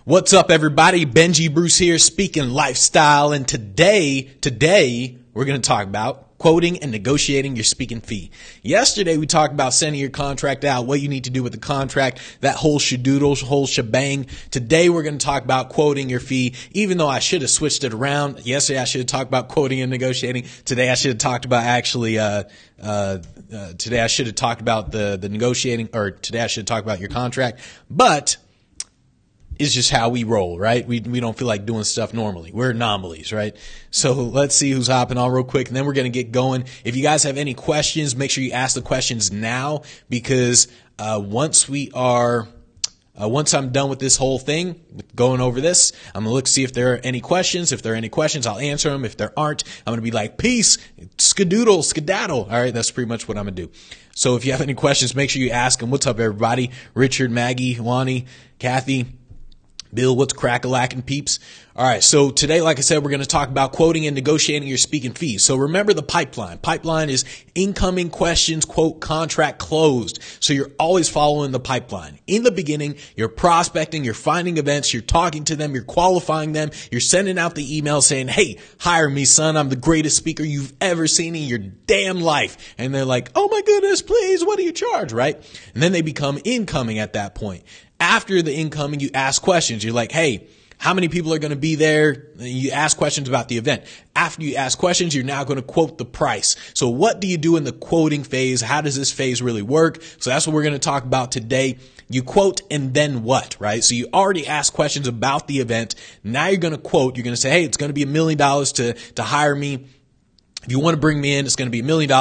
What's up, everybody? Benji Bruce here, speaking lifestyle, and today we're going to talk about quoting and negotiating your speaking fee. Yesterday we talked about sending your contract out, what you need to do with the contract, that whole shadoodle, whole shebang. Today we're going to talk about quoting your fee, even though I should have switched it around. Yesterday I should have talked about quoting and negotiating. Today I should have talked about today I should have talked about the negotiating, or today I should have talked about your contract, but it's just how we roll, right? We don't feel like doing stuff normally. We're anomalies, right? So let's see who's hopping on real quick, and then we're going to get going. If you guys have any questions, make sure you ask the questions now, because once I'm done with this whole thing, going over this, I'm going to look to see if there are any questions. If there are any questions, I'll answer them. If there aren't, I'm going to be like, peace, skadoodle, skedaddle. All right, that's pretty much what I'm going to do. So if you have any questions, make sure you ask them. What's up, everybody? Richard, Maggie, Wani, Kathy, Bill, what's crack-a-lackin' peeps? All right, so today, like I said, we're going to talk about quoting and negotiating your speaking fees. So remember the pipeline. Pipeline is incoming questions, quote, contract closed. So you're always following the pipeline. In the beginning, you're prospecting, you're finding events, you're talking to them, you're qualifying them, you're sending out the email saying, hey, hire me, son. I'm the greatest speaker you've ever seen in your damn life. And they're like, oh my goodness, please, what do you charge, right? And then they become incoming at that point. After the incoming, you ask questions. You're like, hey, how many people are going to be there? You ask questions about the event. After you ask questions, you're now going to quote the price. So what do you do in the quoting phase? How does this phase really work? So that's what we're going to talk about today. You quote and then what, right? So you already asked questions about the event. Now you're going to quote. You're going to say, hey, it's going to be $1 million to hire me. If you want to bring me in, it's going to be $1 million.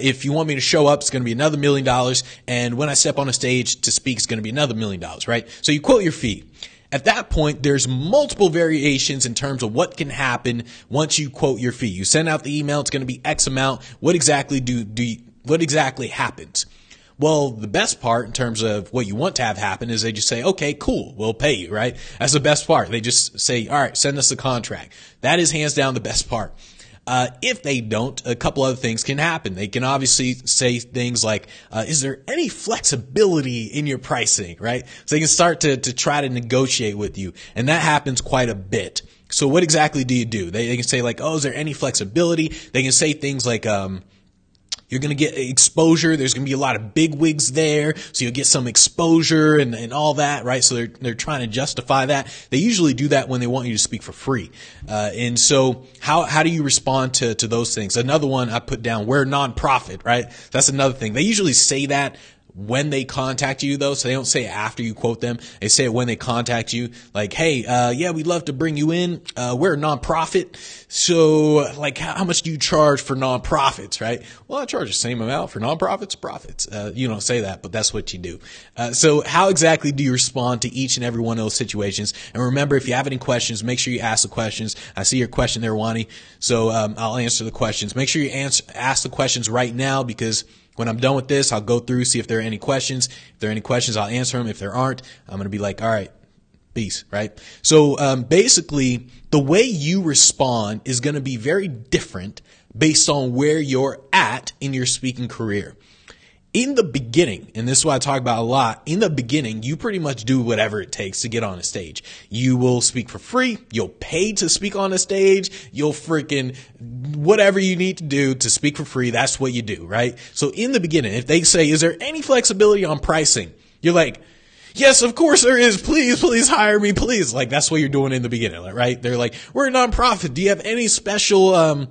If you want me to show up, it's going to be another $1 million. And when I step on a stage to speak, it's going to be another $1 million, right? So you quote your fee. At that point, there's multiple variations in terms of what can happen once you quote your fee. You send out the email, it's going to be X amount. What exactly what exactly happens? Well, the best part in terms of what you want to have happen is they just say, okay, cool, we'll pay you, right? That's the best part. They just say, all right, send us the contract. That is hands down the best part. If they don't, a couple other things can happen. They can obviously say things like, is there any flexibility in your pricing, right? So they can start to try to negotiate with you. And that happens quite a bit. So what exactly do you do? They can say like, oh, is there any flexibility? They can say things like, you're going to get exposure. There's going to be a lot of big wigs there. So you'll get some exposure and all that, right? So they're trying to justify that. They usually do that when they want you to speak for free. And so how do you respond to those things? Another one I put down, we're nonprofit, right? That's another thing. They usually say that when they contact you, though, so they don't say it after you quote them. They say it when they contact you, like, hey, yeah, we'd love to bring you in. We're a nonprofit. So like, how much do you charge for nonprofits, right? Well, I charge the same amount for nonprofits, profits. You don't say that, but that's what you do. So how exactly do you respond to each and every one of those situations? And remember, if you have any questions, make sure you ask the questions. I see your question there, Wani. So, I'll answer the questions. Make sure you ask the questions right now, because when I'm done with this, I'll go through, see if there are any questions. If there are any questions, I'll answer them. If there aren't, I'm going to be like, all right, peace, right? So basically, the way you respond is going to be very different based on where you're at in your speaking career. In the beginning, and this is what I talk about a lot, in the beginning, you pretty much do whatever it takes to get on a stage. You will speak for free. You'll pay to speak on a stage. You'll freaking whatever you need to do to speak for free. That's what you do, right? So in the beginning, if they say, is there any flexibility on pricing? You're like, yes, of course there is. Please hire me, please. Like, that's what you're doing in the beginning, right? They're like, we're a nonprofit. Do you have any special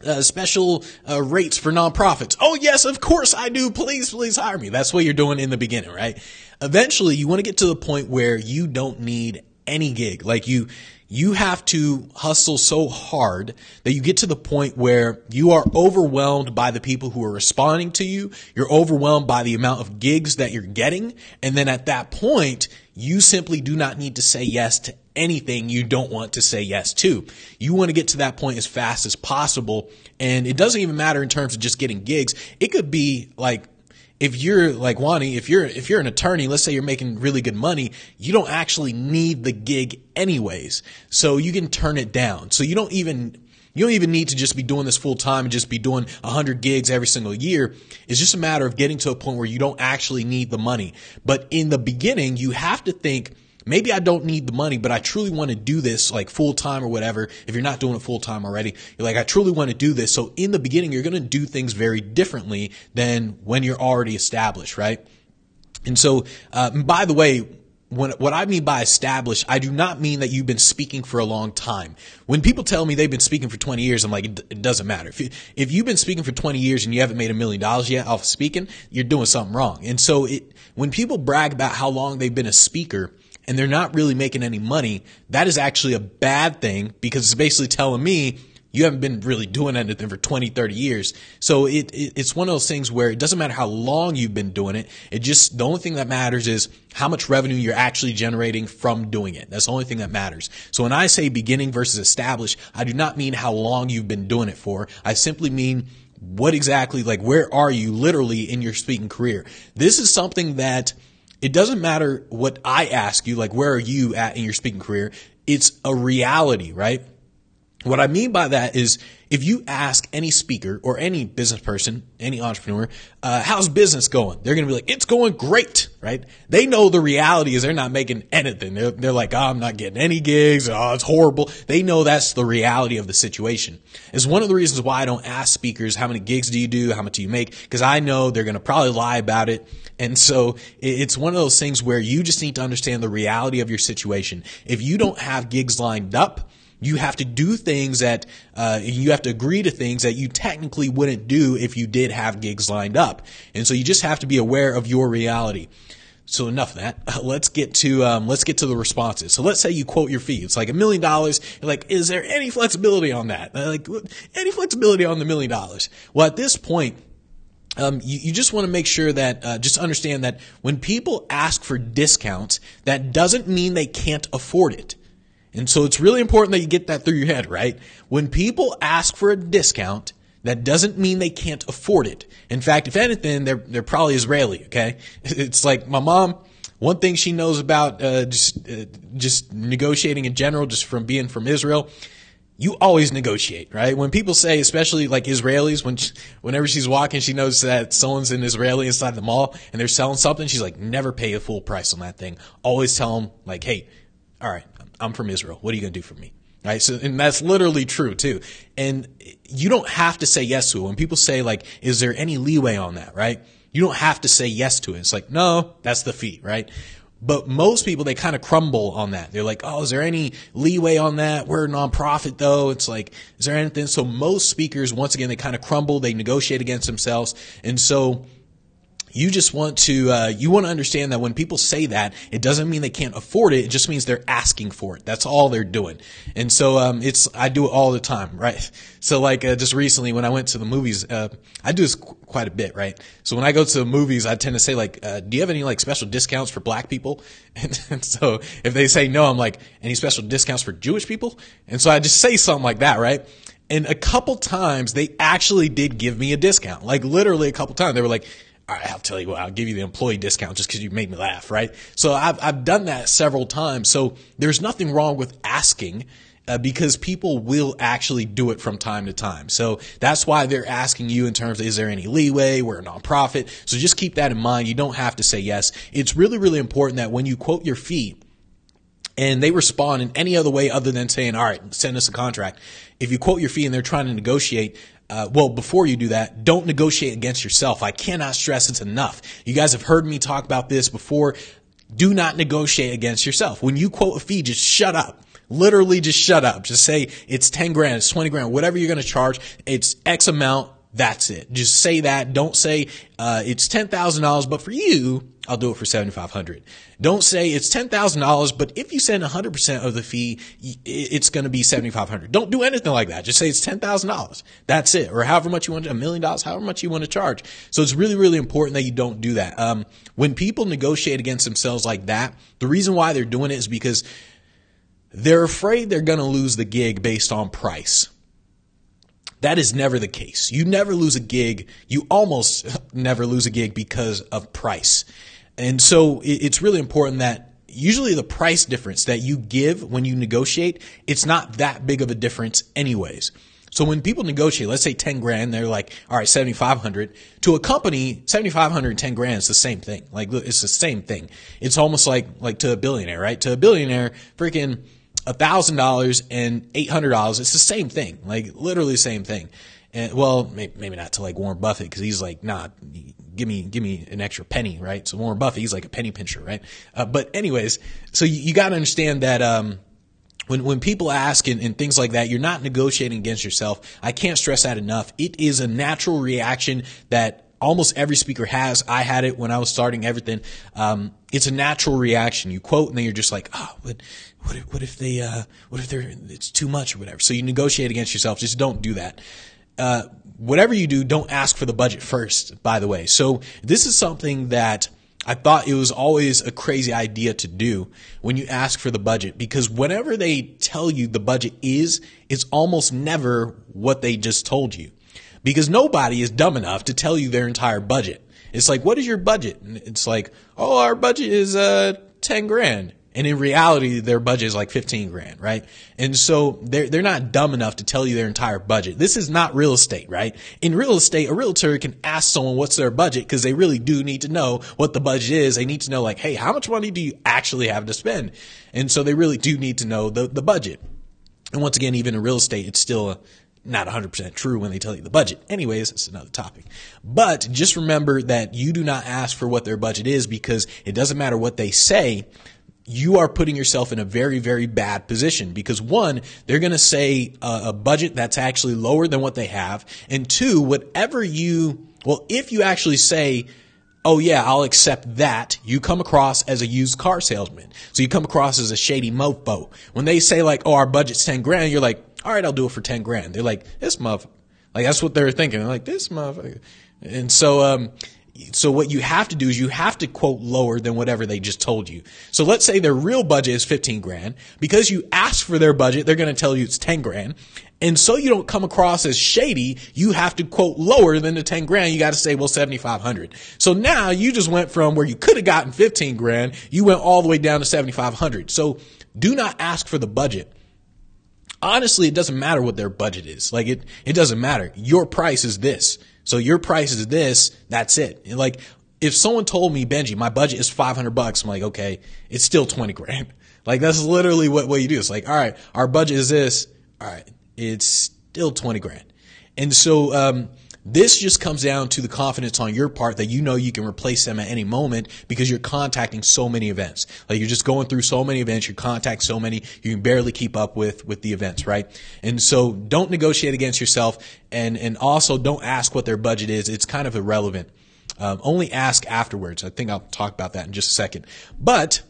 rates for nonprofits? Oh, yes, of course I do. Please hire me. That's what you're doing in the beginning, right? Eventually, you want to get to the point where you don't need any gig. Like you have to hustle so hard that you get to the point where you are overwhelmed by the people who are responding to you. You're overwhelmed by the amount of gigs that you're getting. And then at that point, you simply do not need to say yes to anything you don't want to say yes to. You want to get to that point as fast as possible. And it doesn't even matter in terms of just getting gigs. It could be like, if you're like Wani, if you're an attorney, let's say you're making really good money, you don't actually need the gig anyways. So you can turn it down. So you don't even need to just be doing this full time and just be doing 100 gigs every single year. It's just a matter of getting to a point where you don't actually need the money. But in the beginning, you have to think, maybe I don't need the money, but I truly want to do this like full time or whatever. If you're not doing it full time already, you're like, I truly want to do this. So in the beginning, you're going to do things very differently than when you're already established, right? And so, by the way, what I mean by established, I do not mean that you've been speaking for a long time. When people tell me they've been speaking for 20 years, I'm like, it doesn't matter. If you've been speaking for 20 years and you haven't made $1 million yet off of speaking, you're doing something wrong. And so when people brag about how long they've been a speaker and they're not really making any money, that is actually a bad thing, because it's basically telling me you haven't been really doing anything for 20, 30 years. So it's one of those things where it doesn't matter how long you've been doing it. The only thing that matters is how much revenue you're actually generating from doing it. That's the only thing that matters. So when I say beginning versus established, I do not mean how long you've been doing it for. I simply mean what exactly, like, where are you literally in your speaking career? This is something that it doesn't matter what I ask you, like, where are you at in your speaking career? It's a reality, right? What I mean by that is, if you ask any speaker or any business person, any entrepreneur, how's business going? They're going to be like, it's going great, right? They know the reality is they're not making anything. They're like, oh, I'm not getting any gigs. Oh, it's horrible. They know that's the reality of the situation. It's one of the reasons why I don't ask speakers, how many gigs do you do? How much do you make? Because I know they're going to probably lie about it. And so it's one of those things where you just need to understand the reality of your situation. If you don't have gigs lined up, you have to do things that, you have to agree to things that you technically wouldn't do if you did have gigs lined up. And so you just have to be aware of your reality. So enough of that. Let's get to the responses. So let's say you quote your fee. It's like $1 million. You're like, is there any flexibility on that? Like, any flexibility on the $1 million? Well, at this point, you just want to make sure that, just understand that when people ask for discounts, that doesn't mean they can't afford it. And so it's really important that you get that through your head, right? When people ask for a discount, that doesn't mean they can't afford it. In fact, if anything, they're probably Israeli, okay? It's like my mom, one thing she knows about, just negotiating in general, just from being from Israel, you always negotiate, right? When people say, especially like Israelis, whenever she's walking, she knows that someone's an Israeli inside the mall and they're selling something. She's like, never pay a full price on that thing. Always tell them like, hey, all right, I'm from Israel. What are you going to do for me? Right. So, and that's literally true too. And you don't have to say yes to it. When people say like, is there any leeway on that? Right. You don't have to say yes to it. It's like, no, that's the fee. Right. But most people, they kind of crumble on that. They're like, oh, is there any leeway on that? We're a nonprofit though. It's like, is there anything? So most speakers, once again, they kind of crumble. They negotiate against themselves. And so you just want to, you want to understand that when people say that, it doesn't mean they can't afford it. It just means they're asking for it. That's all they're doing. And so, I do it all the time, right? So like, just recently when I went to the movies, I do this quite a bit, right? So when I go to the movies, I tend to say like, do you have any like special discounts for black people? And so if they say no, I'm like, any special discounts for Jewish people? And so I just say something like that, right? And a couple times they actually did give me a discount, like literally a couple times. They were like, all right, I'll tell you what, I'll give you the employee discount just because you made me laugh, right? So I've done that several times. So there's nothing wrong with asking, because people will actually do it from time to time. So that's why they're asking you in terms of, is there any leeway? We're a nonprofit. So just keep that in mind. You don't have to say yes. It's really, really important that when you quote your fee and they respond in any other way other than saying, all right, send us a contract. If you quote your fee and they're trying to negotiate, well, before you do that, don't negotiate against yourself. I cannot stress it enough. You guys have heard me talk about this before. Do not negotiate against yourself. When you quote a fee, just shut up. Literally just shut up. Just say it's 10 grand, it's 20 grand, whatever you're going to charge. It's X amount. That's it. Just say that. Don't say, it's $10,000, but for you, I'll do it for $7,500. Don't say it's $10,000, but if you send 100% of the fee, it's going to be $7,500. Don't do anything like that. Just say it's $10,000. That's it. Or however much you want, $1 million, however much you want to charge. So it's really, really important that you don't do that. When people negotiate against themselves like that, the reason why they're doing it is because they're afraid they're going to lose the gig based on price. That is never the case. You never lose a gig. You almost never lose a gig because of price. And so it's really important that usually the price difference that you give when you negotiate, it's not that big of a difference anyways. So when people negotiate, let's say 10 grand, they're like, all right, 7,500 to a company, 7,500 and 10 grand is the same thing. Like, it's the same thing. It's almost like to a billionaire, right? To a billionaire, freaking $1,000 and $800. It's the same thing. Like, literally the same thing. And well, maybe not to like Warren Buffett, because he's like, nah, give me an extra penny, right? So Warren Buffett, he's like a penny pincher, right? But anyways, so you got to understand that, when people ask and things like that, you're not negotiating against yourself. I can't stress that enough. It is a natural reaction that almost every speaker has. I had it when I was starting everything. It's a natural reaction. You quote and then you're just like, oh, what if it's too much or whatever. So you negotiate against yourself. Just don't do that. Whatever you do, don't ask for the budget first, by the way. So this is something that I thought it was always a crazy idea to do when you ask for the budget, because whenever they tell you the budget is, it's almost never what they just told you, because nobody is dumb enough to tell you their entire budget. It's like, what is your budget? And it's like, oh, our budget is 10 grand. And in reality, their budget is like 15 grand, right? And so they're not dumb enough to tell you their entire budget. This is not real estate, right? In real estate, a realtor can ask someone what's their budget, because they really do need to know what the budget is. They need to know, like, hey, how much money do you actually have to spend? And so they really do need to know the budget. And once again, even in real estate, it's still not 100% true when they tell you the budget. Anyways, it's another topic. But just remember that you do not ask for what their budget is, because it doesn't matter what they say. You are putting yourself in a very, very bad position, because one, they're going to say a budget that's actually lower than what they have. And two, if you actually say, oh yeah, I'll accept that, you come across as a used car salesman. So you come across as a shady mofo. When they say like, oh, our budget's 10 grand, you're like, all right, I'll do it for 10 grand. They're like, this motherfucker. Like, that's what they're thinking. They're like, this motherfucker. And so what you have to do is you have to quote lower than whatever they just told you. So let's say their real budget is 15 grand. Because you asked for their budget, they're going to tell you it's 10 grand. And so you don't come across as shady, you have to quote lower than the 10 grand. You got to say, well, 7,500. So now you just went from where you could have gotten 15 grand, you went all the way down to 7,500. So do not ask for the budget. Honestly, it doesn't matter what their budget is. Like, it doesn't matter. Your price is this. So your price is this. That's it. And like, if someone told me, Benji, my budget is $500, I'm like, okay, it's still 20 grand. Like, that's literally what you do. It's like, all right, our budget is this. All right, it's still 20 grand. And so, this just comes down to the confidence on your part that you know you can replace them at any moment, because you're contacting so many events. Like, you're just going through so many events, you contact so many, you can barely keep up with the events, right? And so don't negotiate against yourself, and also don't ask what their budget is. It's kind of irrelevant. Only ask afterwards. I think I'll talk about that in just a second. But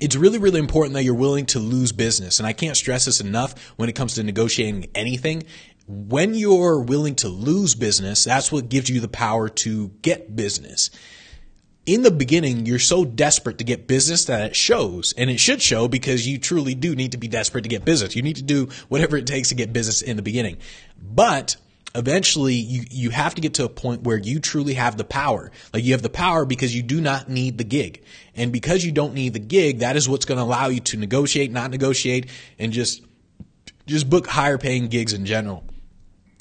it's really, really important that you're willing to lose business. And I can't stress this enough when it comes to negotiating anything. When you're willing to lose business, that's what gives you the power to get business. In the beginning, you're so desperate to get business that it shows, and it should show, because you truly do need to be desperate to get business. You need to do whatever it takes to get business in the beginning. But eventually you have to get to a point where you truly have the power. Like, you have the power because you do not need the gig. And because you don't need the gig, that is what's going to allow you to negotiate, not negotiate, and just book higher paying gigs in general.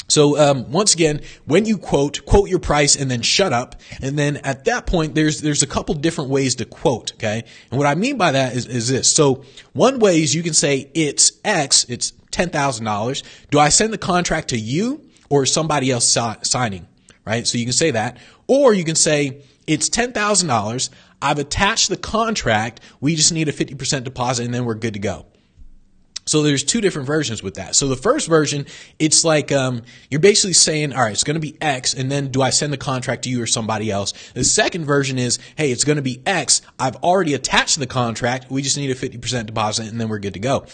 So, once again, when you quote your price and then shut up. And then at that point, there's a couple different ways to quote. Okay. And what I mean by that is this. So one way is you can say it's X, it's $10,000. Do I send the contract to you or somebody else signing? Right. So you can say that, or you can say it's $10,000. I've attached the contract. We just need a 50% deposit and then we're good to go. So there's two different versions with that. So the first version, it's like, you're basically saying, all right, it's going to be X, and then do I send the contract to you or somebody else? The second version is, hey, it's going to be X. I've already attached the contract. We just need a 50% deposit, and then we're good to go.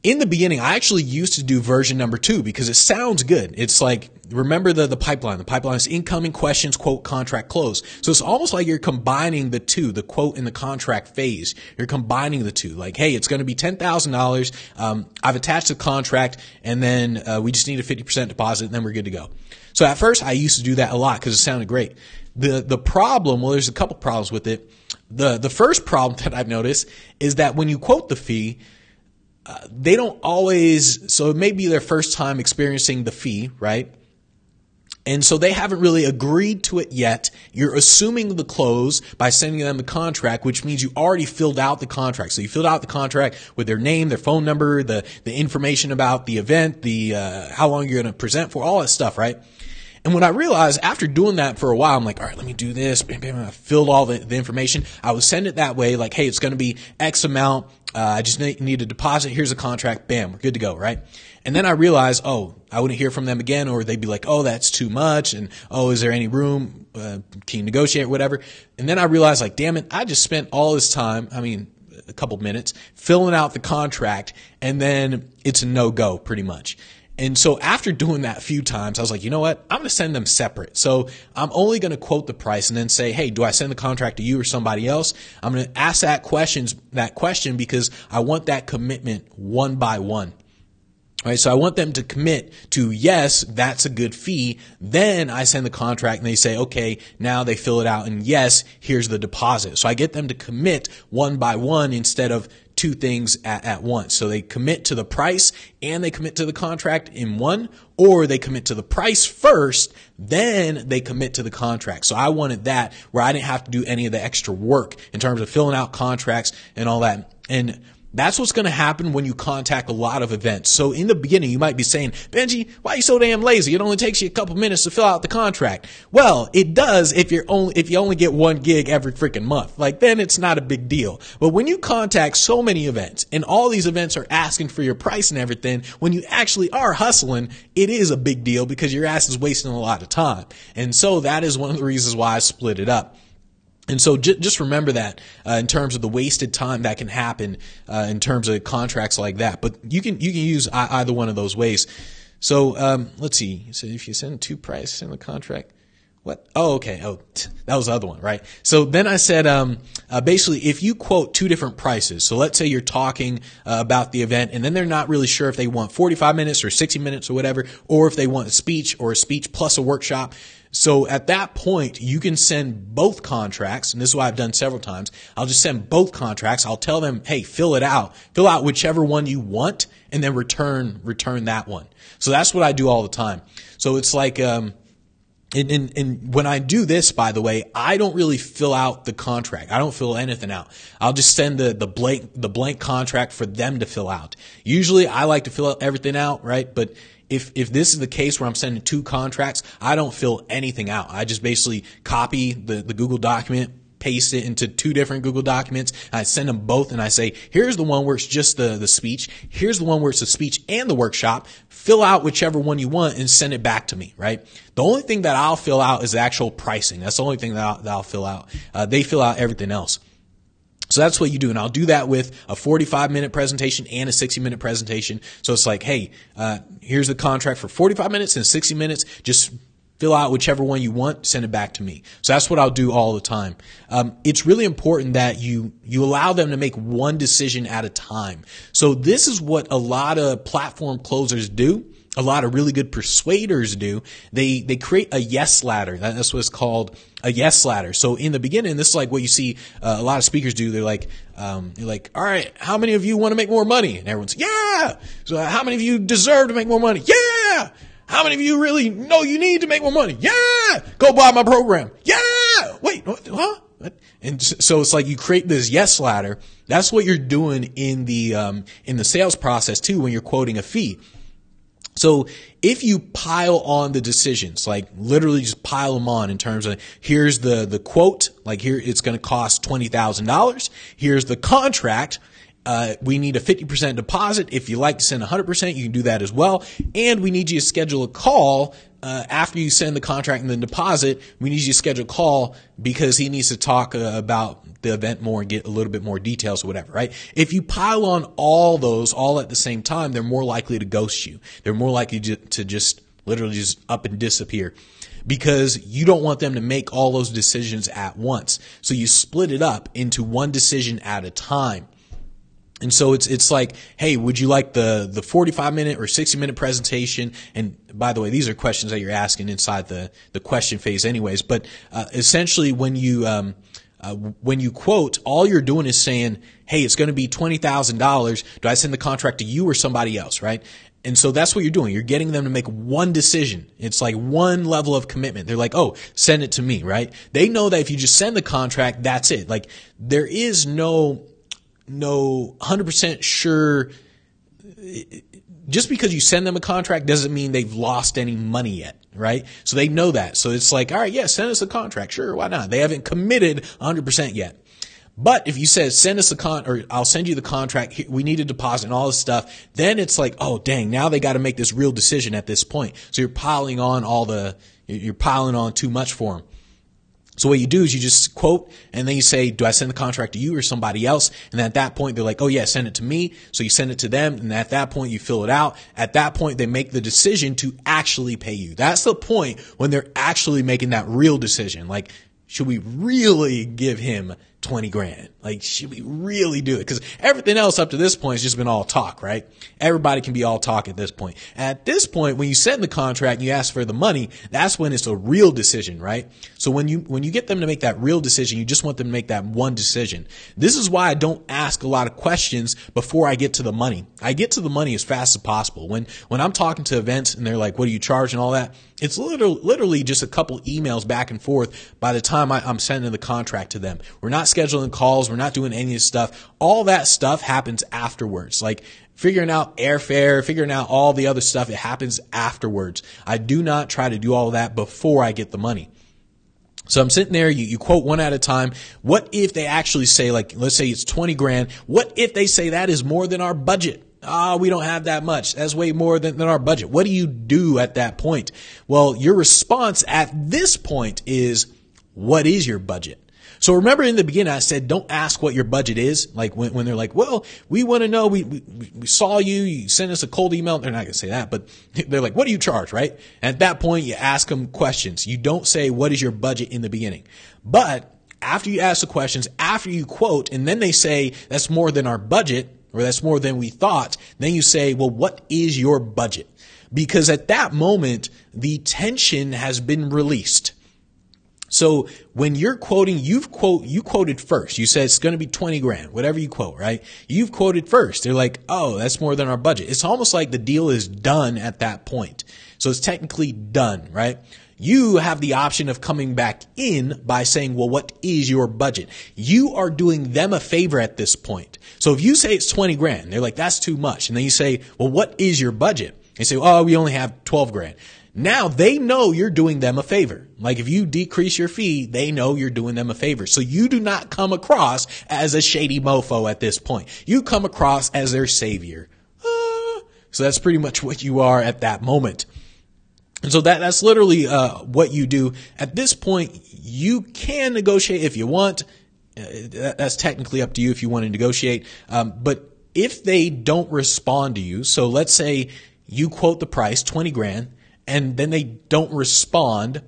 In the beginning, I actually used to do version number 2 because it sounds good. It's like, remember the pipeline. The pipeline is incoming, questions, quote, contract, close. So it's almost like you're combining the two, the quote and the contract phase. You're combining the two. Like, hey, it's going to be $10,000. I've attached the contract, and then we just need a 50% deposit, and then we're good to go. So at first, I used to do that a lot because it sounded great. The problem, well, there's a couple problems with it. The first problem that I've noticed is that when you quote the fee, they don't always, so it may be their first time experiencing the fee, right? And so they haven't really agreed to it yet. You're assuming the close by sending them the contract, which means you already filled out the contract. So you filled out the contract with their name, their phone number, the information about the event, how long you're going to present for, all that stuff, right? And when I realized after doing that for a while, I'm like, all right, let me do this. Bam, bam, I filled all the information. I would send it that way, like, hey, it's going to be X amount. I just need a deposit. Here's a contract. Bam, we're good to go, right? And then I realized, I wouldn't hear from them again, or they'd be like, oh, that's too much. And, is there any room? Can you negotiate, whatever? And then I realized, like, damn it, I just spent all this time, a couple minutes, filling out the contract, and then it's a no-go pretty much. And so after doing that a few times, I was like, you know what? I'm going to send them separate. So I'm only going to quote the price and then say, hey, do I send the contract to you or somebody else? I'm going to ask that question because I want that commitment one by one. All right, so I want them to commit to, yes, that's a good fee. Then I send the contract and they say, okay, now they fill it out and yes, here's the deposit. So I get them to commit one by one instead of two things at once. So they commit to the price and they commit to the contract in one, or they commit to the price first, then they commit to the contract. So I wanted that where I didn't have to do any of the extra work in terms of filling out contracts and all that. And that's what's going to happen when you contact a lot of events. So in the beginning, you might be saying, Benji, why are you so damn lazy? It only takes you a couple minutes to fill out the contract. Well, it does if you only get one gig every freaking month. Like, then it's not a big deal. But when you contact so many events and all these events are asking for your price and everything, when you actually are hustling, it is a big deal because your ass is wasting a lot of time. And so that is one of the reasons why I split it up. And so just remember that in terms of the wasted time that can happen in terms of contracts like that. But you can use either one of those ways. So let's see. So if you send two prices in the contract, what? Oh, okay. Oh, that was the other one, right? So then I said basically if you quote two different prices. So let's say you're talking about the event and then they're not really sure if they want 45 minutes or 60 minutes or whatever, or if they want a speech or a speech plus a workshop. So at that point, you can send both contracts, and this is what I've done several times. I'll just send both contracts. I'll tell them, hey, fill it out. Fill out whichever one you want, and then return that one. So that's what I do all the time. So it's like, and when I do this, by the way, I don't really fill out the contract. I don't fill anything out. I'll just send the blank contract for them to fill out. Usually I like to fill everything out, right? But if this is the case where I'm sending two contracts, I don't fill anything out. I just basically copy the Google document, paste it into two different Google documents. I send them both and I say, here's the one where it's just the speech. Here's the one where it's the speech and the workshop. Fill out whichever one you want and send it back to me, right? The only thing that I'll fill out is the actual pricing. That's the only thing that I'll fill out. They fill out everything else. So that's what you do. And I'll do that with a 45-minute presentation and a 60-minute presentation. So it's like, hey, here's the contract for 45 minutes and 60 minutes. Just fill out whichever one you want, send it back to me. So that's what I'll do all the time. It's really important that you allow them to make one decision at a time. So this is what a lot of platform closers do. A lot of really good persuaders do. They create a yes ladder. That's what it's called, a yes ladder. So in the beginning, this is like what you see a lot of speakers do. They're like, all right, how many of you want to make more money? And everyone's, yeah. So how many of you deserve to make more money? Yeah. How many of you really know you need to make more money? Yeah. Go buy my program. Yeah. Wait, what? Huh? And so it's like you create this yes ladder. That's what you're doing in the sales process too when you're quoting a fee. So if you pile on the decisions, like literally just pile them on in terms of here's the quote, like here it's going to cost $20,000. Here's the contract. We need a 50% deposit. If you like to send 100%, you can do that as well. And we need you to schedule a call after you send the contract and the deposit. We need you to schedule a call because he needs to talk about the event more and get a little bit more details or whatever, right? If you pile on all those all at the same time, they're more likely to ghost you. They're more likely to just literally just up and disappear because you don't want them to make all those decisions at once. So you split it up into one decision at a time. And so it's like, hey, would you like the 45-minute or 60-minute presentation? And by the way, these are questions that you're asking inside the question phase anyways. But essentially when you When you quote, all you're doing is saying, hey, it's going to be $20,000. Do I send the contract to you or somebody else, right? And so that's what you're doing. You're getting them to make one decision. It's like one level of commitment. They're like, oh, send it to me, right? They know that if you just send the contract, that's it. Like there is no 100% sure. Just because you send them a contract doesn't mean they've lost any money yet, right? So they know that. So it's like, all right, yeah, send us a contract. Sure, why not? They haven't committed 100% yet. But if you said, send us or I'll send you the contract, we need a deposit and all this stuff, then it's like, oh, dang, now they got to make this real decision at this point. So you're piling on too much for them. So what you do is you just quote and then you say, do I send the contract to you or somebody else? And at that point, they're like, oh yeah, send it to me. So you send it to them. And at that point, you fill it out. At that point, they make the decision to actually pay you. That's the point when they're actually making that real decision. Like, should we really give him 20 grand? Like, should we really do it? Because everything else up to this point has just been all talk, right? Everybody can be all talk at this point. At this point, when you send the contract and you ask for the money, that's when it's a real decision, right? So when you get them to make that real decision, you just want them to make that one decision. This is why I don't ask a lot of questions before I get to the money. I get to the money as fast as possible. When I'm talking to events and they're like, what do you charge and all that? It's literally just a couple emails back and forth by the time I'm sending the contract to them. We're not scheduling calls. We're not doing any of this stuff. All that stuff happens afterwards. Like figuring out airfare, figuring out all the other stuff, it happens afterwards. I do not try to do all that before I get the money. So I'm sitting there, you quote one at a time. What if they actually say, like, let's say it's 20 grand. What if they say that is more than our budget? We don't have that much. That's way more than our budget. What do you do at that point? Well, your response at this point is, what is your budget? So remember in the beginning, I said, don't ask what your budget is. Like when they're like, well, we want to know, we saw you sent us a cold email. They're not going to say that, but they're like, what do you charge? Right. And at that point, you ask them questions. You don't say, what is your budget in the beginning? But after you ask the questions, after you quote, and then they say, that's more than our budget, or that's more than we thought, then you say, well, what is your budget? Because at that moment, the tension has been released. So when you're quoting, you quoted first. You said it's going to be 20 grand, whatever you quote, right? You've quoted first. They're like, oh, that's more than our budget. It's almost like the deal is done at that point. So it's technically done, right? You have the option of coming back in by saying, well, what is your budget? You are doing them a favor at this point. So if you say it's 20 grand, they're like, that's too much. And then you say, well, what is your budget? They say, oh, we only have 12 grand. Now they know you're doing them a favor. Like if you decrease your fee, they know you're doing them a favor. So you do not come across as a shady mofo at this point. You come across as their savior. So that's pretty much what you are at that moment. And so that's literally what you do. At this point, you can negotiate if you want. That's technically up to you if you want to negotiate. But if they don't respond to you, so let's say you quote the price, 20 grand, and then they don't respond,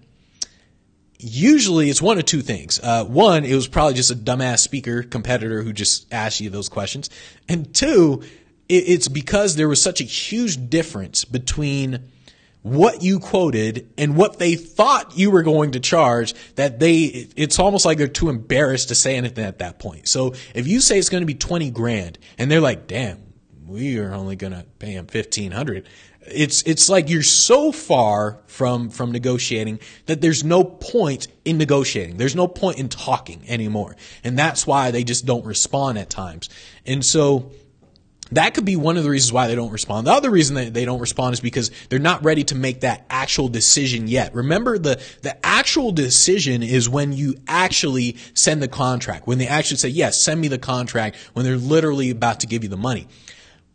usually it's one of two things. One, it was probably just a dumbass speaker competitor who just asked you those questions. And two, it's because there was such a huge difference between what you quoted and what they thought you were going to charge that it's almost like they're too embarrassed to say anything at that point. So if you say it's going to be 20 grand and they're like, damn, we are only going to pay him 1,500. It's like you're so far from negotiating that there's no point in negotiating. There's no point in talking anymore. And that's why they just don't respond at times. And so that could be one of the reasons why they don't respond. The other reason that they don't respond is because they're not ready to make that actual decision yet. Remember, the actual decision is when you actually send the contract, when they actually say, yes, send me the contract, when they're literally about to give you the money.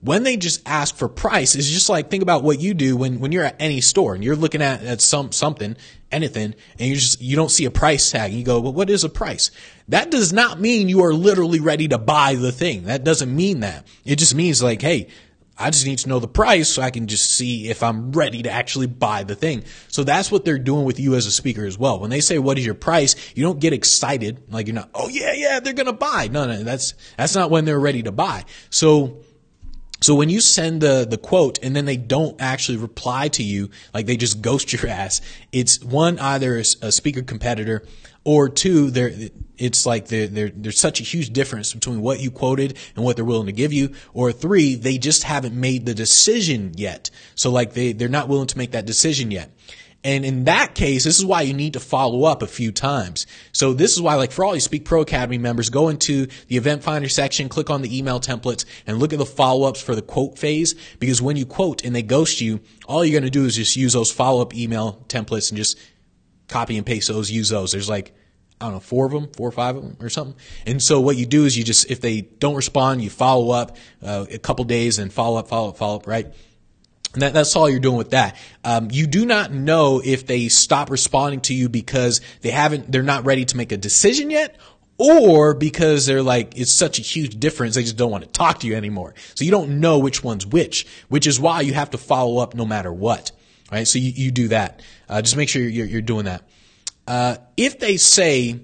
When they just ask for price, it's just like, think about what you do when you're at any store and you're looking at something, anything, and you don't see a price tag and you go, well, what is a price? That does not mean you are literally ready to buy the thing. That doesn't mean that. It just means like, hey, I just need to know the price so I can just see if I'm ready to actually buy the thing. So that's what they're doing with you as a speaker as well. When they say, what is your price? You don't get excited. Like you're not, oh yeah, they're going to buy. No, that's not when they're ready to buy. So So when you send the quote and then they don't actually reply to you, like they just ghost your ass, it's one, either a speaker competitor, or two, it's like there's such a huge difference between what you quoted and what they're willing to give you, or three, they just haven't made the decision yet. So like they're not willing to make that decision yet. And in that case, this is why you need to follow up a few times. So this is why, like for all you Speak Pro Academy members, go into the Event Finder section, click on the email templates, and look at the follow-ups for the quote phase. Because when you quote and they ghost you, all you're going to do is just use those follow-up email templates and just copy and paste those, use those. There's like, I don't know, 4 or 5 of them or something. And so what you do is you just, if they don't respond, you follow up a couple days and follow up, right? And that's all you're doing with that. You do not know if they stop responding to you because they're not ready to make a decision yet, or because they're like, it's such a huge difference, they just don't want to talk to you anymore. So you don't know which one's which is why you have to follow up no matter what. Right? So you do that. Just make sure you're doing that. If they say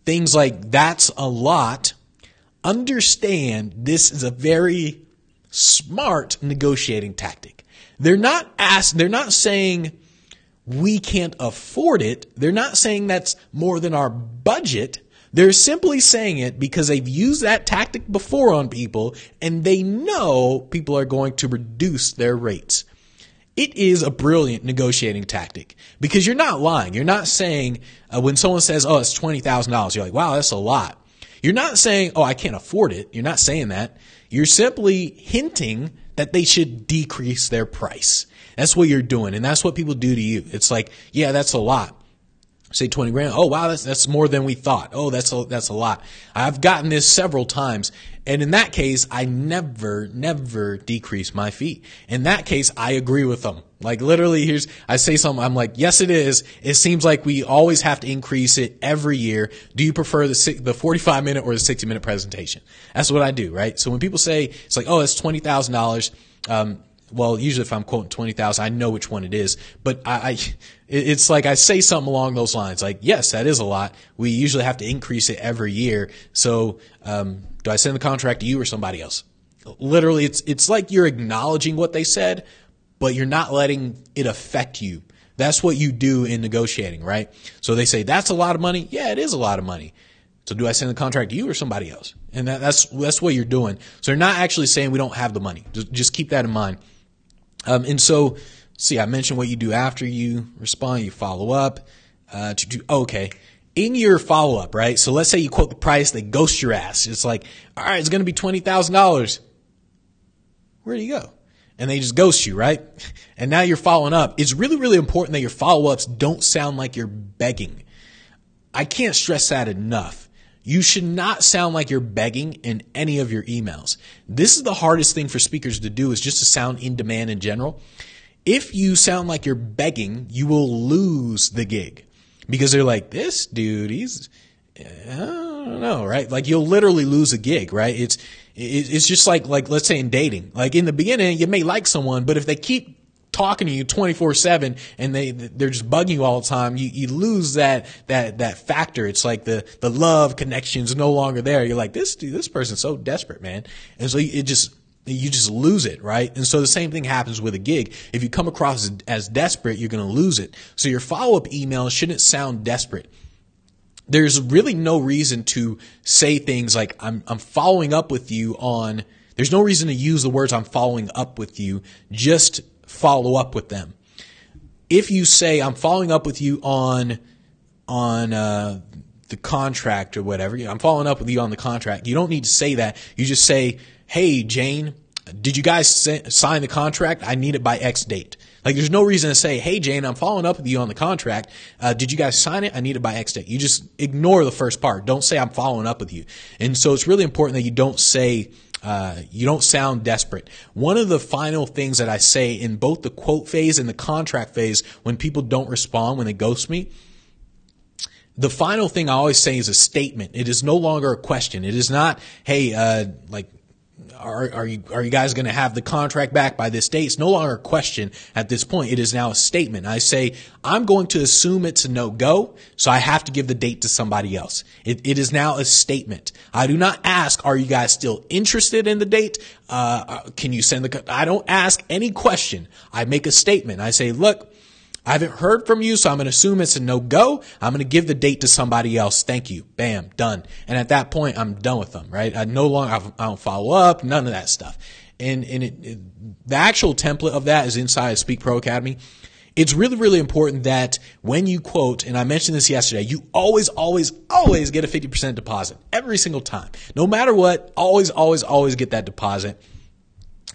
things like, that's a lot, understand this is a very smart negotiating tactic. They're not saying we can't afford it. They're not saying that's more than our budget. They're simply saying it because they've used that tactic before on people and they know people are going to reduce their rates. It is a brilliant negotiating tactic because you're not lying. You're not saying when someone says, oh, it's $20,000, you're like, wow, that's a lot. You're not saying, oh, I can't afford it. You're not saying that. You're simply hinting that they should decrease their price. That's what you're doing. And that's what people do to you. It's like, yeah, that's a lot. Say 20 grand. Oh, wow, that's more than we thought. Oh, that's a lot. I've gotten this several times. And in that case, I never decrease my fee. In that case, I agree with them. Like literally I say something, I'm like, yes, it is. It seems like we always have to increase it every year. Do you prefer the 45-minute or the 60-minute presentation? That's what I do, right? So when people say, it's like, oh, it's $20,000. Well, usually if I'm quoting 20,000, I know which one it is, but it's like I say something along those lines. Like, yes, that is a lot. We usually have to increase it every year. So, do I send the contract to you or somebody else? Literally, it's like you're acknowledging what they said, but you're not letting it affect you. That's what you do in negotiating, right? So they say, that's a lot of money. Yeah, it is a lot of money. So do I send the contract to you or somebody else? And that's what you're doing. So they're not actually saying we don't have the money. Just keep that in mind. And so, see, I mentioned what you do after you respond, you follow up, okay. In your follow up, right? So let's say you quote the price, they ghost your ass. It's like, all right, it's going to be $20,000. Where do you go? And they just ghost you, right? And now you're following up. It's really, really important that your follow ups don't sound like you're begging. I can't stress that enough. You should not sound like you're begging in any of your emails. This is the hardest thing for speakers to do, is just to sound in demand in general. If you sound like you're begging, you will lose the gig because they're like, this dude, I don't know, right? Like you'll literally lose a gig, right? It's just like let's say in dating, like in the beginning, you may like someone, but if they keep talking to you 24/7 and they're just bugging you all the time, you lose that factor. It's like the love connection's no longer there. You're like, this person's so desperate, man. And so you just lose it, right? And so the same thing happens with a gig. If you come across as desperate, you're going to lose it. So your follow-up email shouldn't sound desperate. There's really no reason to say things like, I'm following up with you on, there's no reason to use the words I'm following up with you. Just follow up with them. If you say I'm following up with you on the contract or whatever, I'm following up with you on the contract. You don't need to say that. You just say, hey, Jane, did you guys sign the contract? I need it by X date. Like there's no reason to say, hey, Jane, I'm following up with you on the contract. Did you guys sign it? I need it by X date. You just ignore the first part. Don't say I'm following up with you. And so it's really important that you don't say, you don't sound desperate. One of the final things that I say in both the quote phase and the contract phase, when people don't respond, when they ghost me, the final thing I always say is a statement. It is no longer a question. It is not, hey, are you guys going to have the contract back by this date? It's no longer a question at this point. It is now a statement. I say, I'm going to assume it's a no-go, so I have to give the date to somebody else. It is now a statement. I do not ask, are you guys still interested in the date? Can you send I don't ask any question. I make a statement. I say, look, I haven't heard from you, so I'm going to assume it's a no-go. I'm going to give the date to somebody else. Thank you. Bam, done. And at that point, I'm done with them, right? I don't follow up, none of that stuff. And the actual template of that is inside of Speak Pro Academy. It's really, really important that when you quote, and I mentioned this yesterday, you always get a 50% deposit every single time. No matter what, always get that deposit.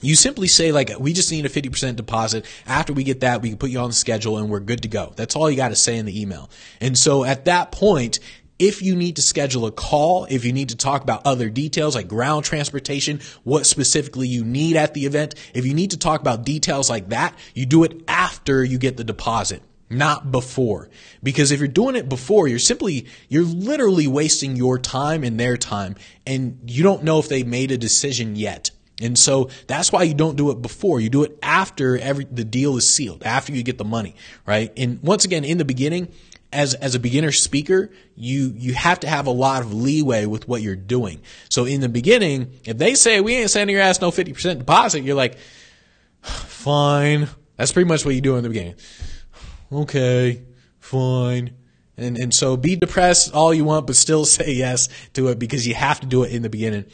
You simply say, like, we just need a 50% deposit. After we get that, we can put you on the schedule and we're good to go. That's all you got to say in the email. And so at that point, if you need to schedule a call, if you need to talk about other details like ground transportation, what specifically you need at the event, if you need to talk about details like that, you do it after you get the deposit, not before. Because if you're doing it before, you're literally wasting your time and their time, and you don't know if they made a decision yet. And so that's why you don't do it before. You do it after the deal is sealed, after you get the money, right? And once again, in the beginning, as a beginner speaker, you have to have a lot of leeway with what you're doing. So in the beginning, if they say, we ain't sending your ass no 50% deposit, you're like, fine. That's pretty much what you do in the beginning. Okay, fine. And so be depressed all you want, but still say yes to it, because you have to do it in the beginning.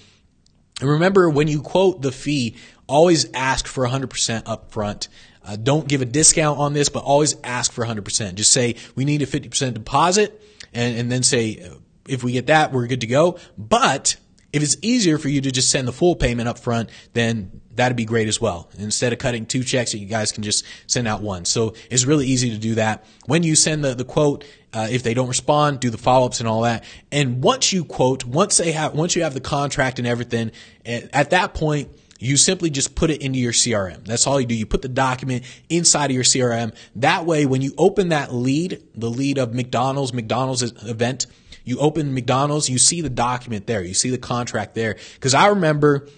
And remember, when you quote the fee, always ask for 100% up front. Don't give a discount on this, but always ask for 100%. Just say, we need a 50% deposit, and then say, if we get that, we're good to go. But if it's easier for you to just send the full payment up front, then that'd be great as well. Instead of cutting 2 checks, you guys can just send out 1. So it's really easy to do that. When you send the quote, if they don't respond, do the follow-ups and all that. And once you quote, once you have the contract and everything, at that point, you simply just put it into your CRM. That's all you do. You put the document inside of your CRM. That way, when you open that lead, the lead of McDonald's event, you open McDonald's, you see the document there. You see the contract there. Because I remember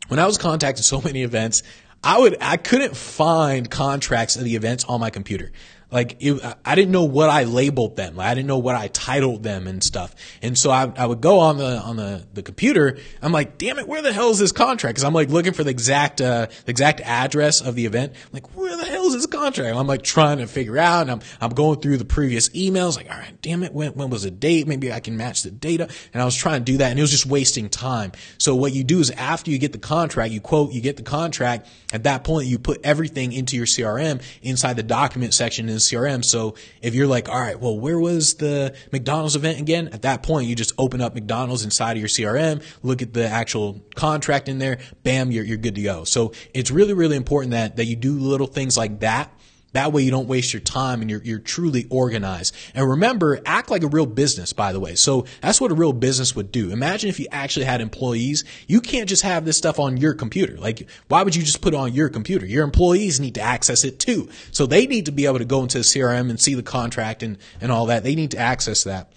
when I was contacting so many events, I couldn't find contracts of the events on my computer. Like, I didn't know what I labeled them. I didn't know what I titled them and stuff. And so I would go on the computer. I'm like, damn it, where the hell is this contract? Cause I'm like looking for the exact address of the event. I'm like, where the hell is this contract? I'm like trying to figure out, and I'm going through the previous emails. Like, all right, damn it. When was the date? Maybe I can match the data. And I was trying to do that, and it was just wasting time. So what you do is, after you get the contract, you quote, you get the contract. At that point, you put everything into your CRM inside the document section in CRM. So if you're like, all right, well, where was the McDonald's event again? At that point, you just open up McDonald's inside of your CRM, look at the actual contract in there, bam, you're good to go. So it's really, really important that you do little things like that. That way you don't waste your time, and you're truly organized. And remember, act like a real business, by the way. So that's what a real business would do. Imagine if you actually had employees. You can't just have this stuff on your computer. Like, why would you just put it on your computer? Your employees need to access it too. So they need to be able to go into the CRM and see the contract and all that. They need to access that.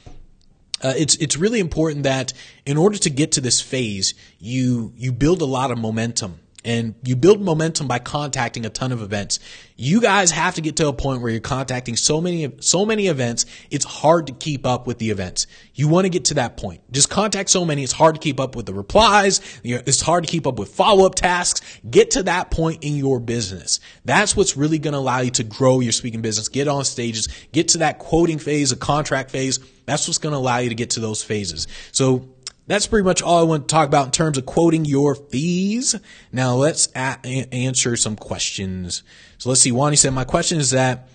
It's really important that in order to get to this phase, you build a lot of momentum. And you build momentum by contacting a ton of events. You guys have to get to a point where you're contacting so many events, it's hard to keep up with the events. You want to get to that point. Just contact so many, it's hard to keep up with the replies. It's hard to keep up with follow-up tasks. Get to that point in your business. That's what's really going to allow you to grow your speaking business, get on stages, get to that quoting phase, a contract phase. That's what's going to allow you to get to those phases. So that's pretty much all I want to talk about in terms of quoting your fees. Now let's answer some questions. So let's see. Wani said, my question is that,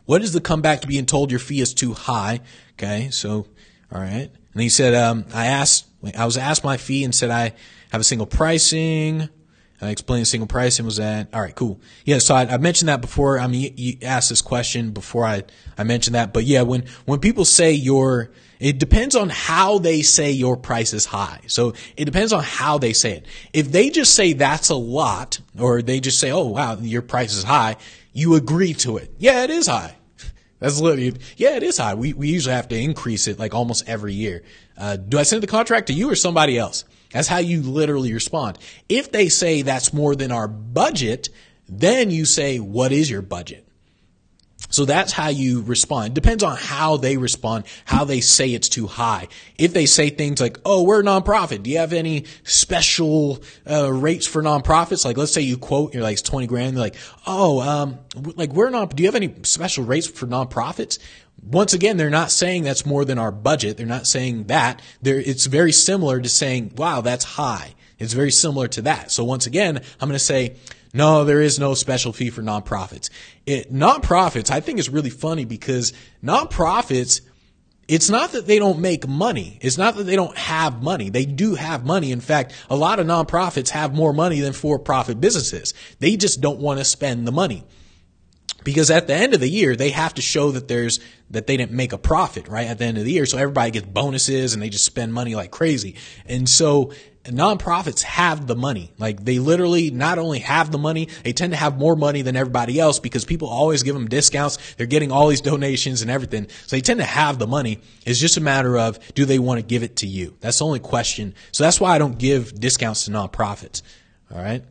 what is the comeback to being told your fee is too high? Okay. So, all right. And he said, I was asked my fee and said I have a single pricing. I explained single pricing was that. All right, cool. Yeah. So I mentioned that before. I mean, you asked this question before I mentioned that, but yeah, when people say it depends on how they say your price is high. So it depends on how they say it. If they just say that's a lot, or they just say, oh, wow, your price is high, you agree to it. Yeah, it is high. That's literally, yeah, it is high. We usually have to increase it like almost every year. Do I send the contract to you or somebody else? That's how you literally respond. If they say that's more than our budget, then you say, what is your budget? So that's how you respond. It depends on how they respond, how they say it's too high. If they say things like, oh, we're a nonprofit. Do you have any special rates for nonprofits? Like, let's say you quote, you're like, it's 20 grand. They're like, oh, like do you have any special rates for nonprofits? Once again, they're not saying that's more than our budget. They're not saying that. It's very similar to saying, wow, that's high. It's very similar to that. So once again, I'm going to say, no, there is no special fee for nonprofits. Nonprofits, I think, is really funny because nonprofits, it's not that they don't make money. It's not that they don't have money. They do have money. In fact, a lot of nonprofits have more money than for-profit businesses. They just don't want to spend the money. Because at the end of the year, they have to show that that they didn't make a profit, right? At the end of the year. So everybody gets bonuses and they just spend money like crazy. And so nonprofits have the money. Like, they literally not only have the money, they tend to have more money than everybody else because people always give them discounts. They're getting all these donations and everything. So they tend to have the money. It's just a matter of, do they want to give it to you? That's the only question. So that's why I don't give discounts to nonprofits. All right.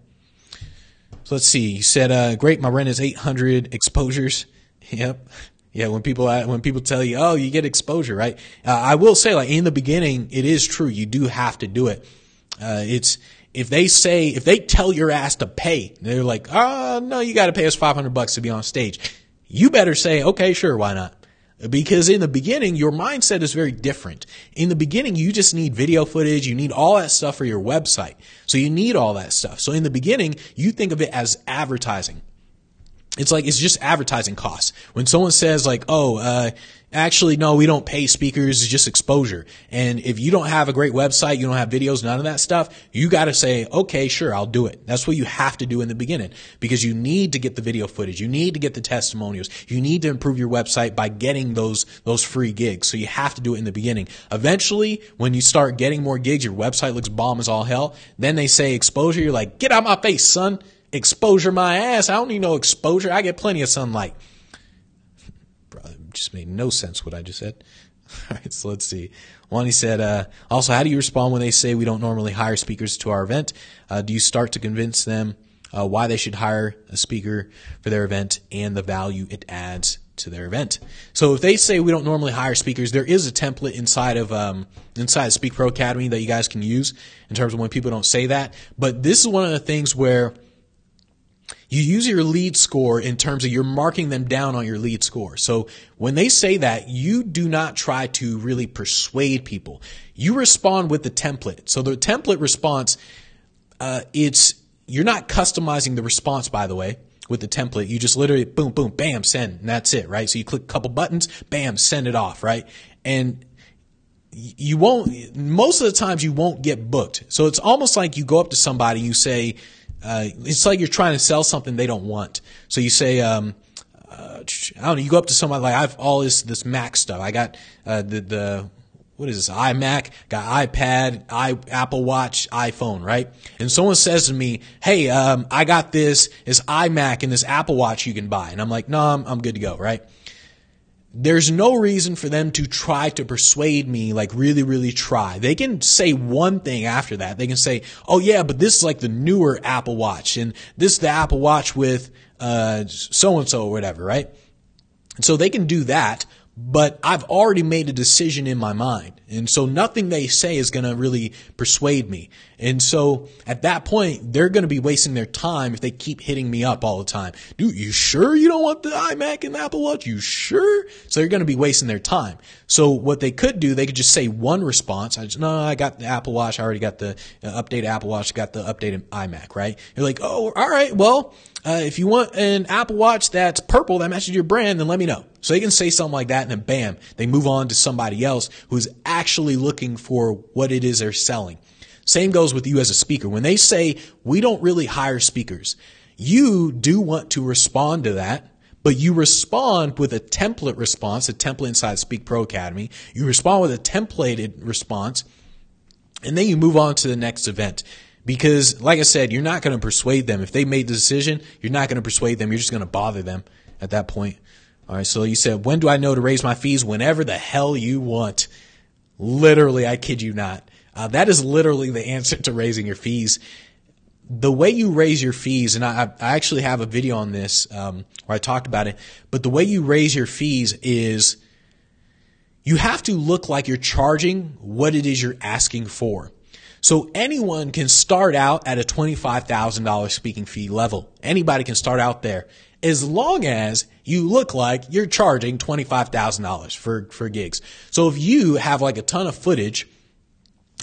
So let's see. You said, great. My rent is 800 exposures. Yep. Yeah. When people tell you, oh, you get exposure, right? I will say, like, in the beginning, it is true. You do have to do it. If they tell your ass to pay, they're like, oh, no, you got to pay us $500 to be on stage. You better say, okay, sure. Why not? Because in the beginning, your mindset is very different. In the beginning, you just need video footage. You need all that stuff for your website. So you need all that stuff. So in the beginning, you think of it as advertising. It's just advertising costs. When someone says like, oh, actually, no, we don't pay speakers, it's just exposure. And if you don't have a great website, you don't have videos, none of that stuff, you got to say, okay, sure, I'll do it. That's what you have to do in the beginning because you need to get the video footage. You need to get the testimonials. You need to improve your website by getting those free gigs. So you have to do it in the beginning. Eventually, when you start getting more gigs, your website looks bomb as all hell. Then they say exposure. You're like, get out my face, son. Exposure my ass. I don't need no exposure. I get plenty of sunlight. Bro, it just made no sense what I just said. All right, so let's see. Lonnie said, also, how do you respond when they say we don't normally hire speakers to our event? Do you start to convince them why they should hire a speaker for their event and the value it adds to their event? So if they say we don't normally hire speakers, there is a template inside Speak Pro Academy that you guys can use in terms of when people don't say that. But this is one of the things where you use your lead score in terms of you're marking them down on your lead score. So when they say that, you do not try to really persuade people. You respond with the template. So the template response, you're not customizing the response, by the way, with the template. You just literally boom, boom, bam, send, and that's it, right? So you click a couple buttons, bam, send it off, right? And you won't, most of the times you won't get booked. So it's almost like you go up to somebody, you say, it's like you're trying to sell something they don't want. So you say, I don't know, you go up to somebody like, I have all this Mac stuff. I got, what is this? iMac, got iPad, Apple Watch, iPhone, right? And someone says to me, hey, I got this iMac and this Apple Watch you can buy. And I'm like, no, I'm good to go, right? There's no reason for them to try to persuade me, like really, really try. They can say one thing after that. They can say, oh yeah, but this is like the newer Apple Watch and this is the Apple Watch with, so-and-so or whatever, right? And so they can do that, but I've already made a decision in my mind. And so nothing they say is going to really persuade me. And so at that point, they're going to be wasting their time if they keep hitting me up all the time. Dude, you sure you don't want the iMac and the Apple Watch? You sure? So they're going to be wasting their time. So what they could do, they could just say one response. I got the Apple Watch. I already got the updated Apple Watch. Got the updated iMac, right? You're like, oh, all right. Well, if you want an Apple Watch that's purple that matches your brand, then let me know. So they can say something like that and then bam, they move on to somebody else who's actually looking for what it is they're selling. Same goes with you as a speaker. When they say we don't really hire speakers, you do want to respond to that, but you respond with a template response, a template inside Speak Pro Academy. You respond with a templated response, and then you move on to the next event. Because, like I said, you're not going to persuade them. If they made the decision, you're not going to persuade them. You're just going to bother them at that point. All right, so you said, when do I know to raise my fees? Whenever the hell you want. Literally, I kid you not. That is literally the answer to raising your fees. The way you raise your fees, and I actually have a video on this where I talked about it, but the way you raise your fees is you have to look like you're charging what it is you're asking for. So anyone can start out at a $25,000 speaking fee level. Anybody can start out there as long as you look like you're charging $25,000 for gigs. So if you have like a ton of footage,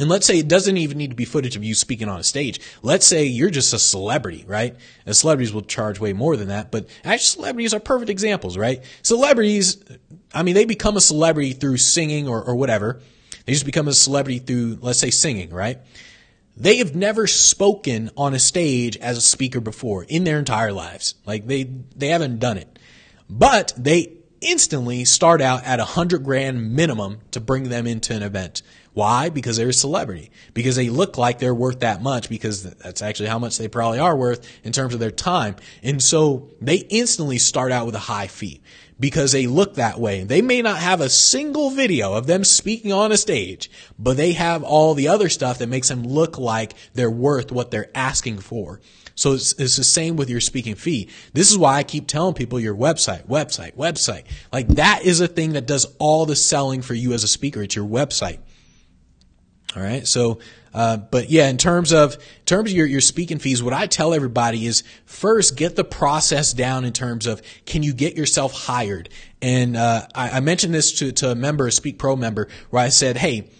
and let's say it doesn't even need to be footage of you speaking on a stage. Let's say you're just a celebrity, right? And celebrities will charge way more than that, but actually celebrities are perfect examples, right? Celebrities, I mean, they become a celebrity through singing or whatever. They just become a celebrity through, let's say, singing, right? They have never spoken on a stage as a speaker before in their entire lives. Like they haven't done it, but they instantly start out at $100,000 minimum to bring them into an event. Why? Because they're a celebrity. Because they look like they're worth that much, because that's actually how much they probably are worth in terms of their time. And so they instantly start out with a high fee because they look that way. They may not have a single video of them speaking on a stage, but they have all the other stuff that makes them look like they're worth what they're asking for. So it's the same with your speaking fee. This is why I keep telling people your website. Like that is a thing that does all the selling for you as a speaker. It's your website. All right. So, but yeah, in terms of your speaking fees, what I tell everybody is first get the process down in terms of, can you get yourself hired? And, I mentioned this to a member, a Speak Pro member, where I said, hey,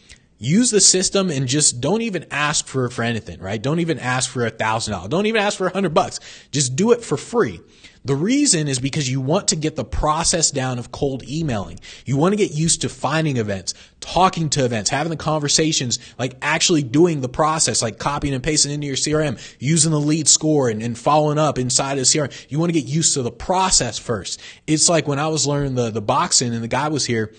use the system and just don't even ask for anything, right? Don't even ask for $1,000. Don't even ask for $100. Just do it for free. The reason is because you want to get the process down of cold emailing. You want to get used to finding events, talking to events, having the conversations, like actually doing the process, like copying and pasting into your CRM, using the lead score and following up inside of the CRM. You want to get used to the process first. It's like when I was learning the boxing and the guy was here.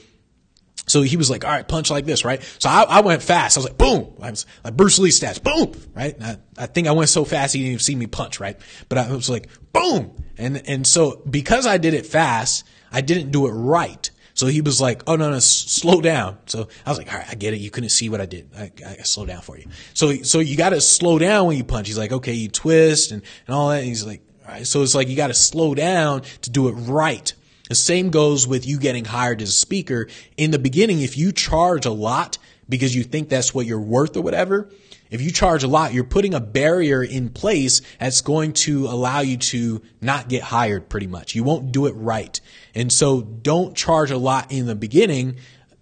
So he was like, all right, punch like this, right? So I went fast. I was like, boom. I was like Bruce Lee stats, boom, right? I think I went so fast he didn't even see me punch, right? But I was like, boom. And so because I did it fast, I didn't do it right. So he was like, oh, no, slow down. So I was like, all right, I get it. You couldn't see what I did. I slow down for you. So you got to slow down when you punch. He's like, okay, you twist and all that. And he's like, all right. So it's like you got to slow down to do it right. The same goes with you getting hired as a speaker. In the beginning, if you charge a lot because you think that's what you're worth or whatever, if you charge a lot, you're putting a barrier in place that's going to allow you to not get hired pretty much. You won't do it right. And so don't charge a lot in the beginning,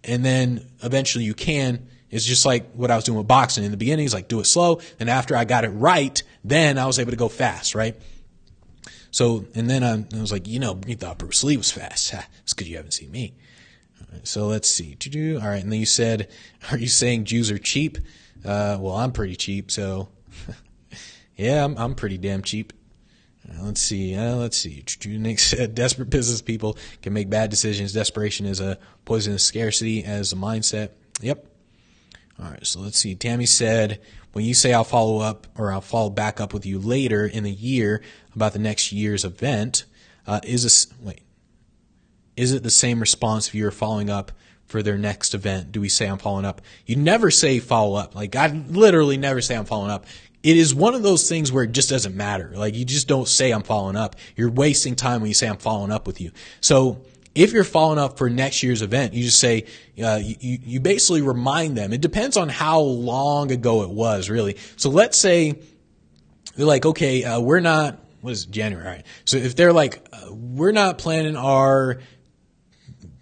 and then eventually you can. It's just like what I was doing with boxing. In the beginning, it's like do it slow. And after I got it right, then I was able to go fast, right? So, and then I was like, you thought Bruce Lee was fast. It's because you haven't seen me. All right, so let's see. All right. And then you said, are you saying Jews are cheap? Well, I'm pretty cheap. So yeah, I'm pretty damn cheap. Let's see. Nick said, desperate business people can make bad decisions. Desperation is a poisonous scarcity as a mindset. Yep. All right. So let's see. Tammy said, when you say I'll follow up or I'll follow back up with you later in the year about the next year's event, is it the same response if you're following up for their next event? Do we say I'm following up? You never say follow up. Like I literally never say I'm following up. It is one of those things where it just doesn't matter. Like you just don't say I'm following up. You're wasting time when you say I'm following up with you. So if you're following up for next year's event, you just say, you basically remind them. It depends on how long ago it was, really. So let's say they're like, okay, we're not, what is it, January, right? So if they're like, we're not planning or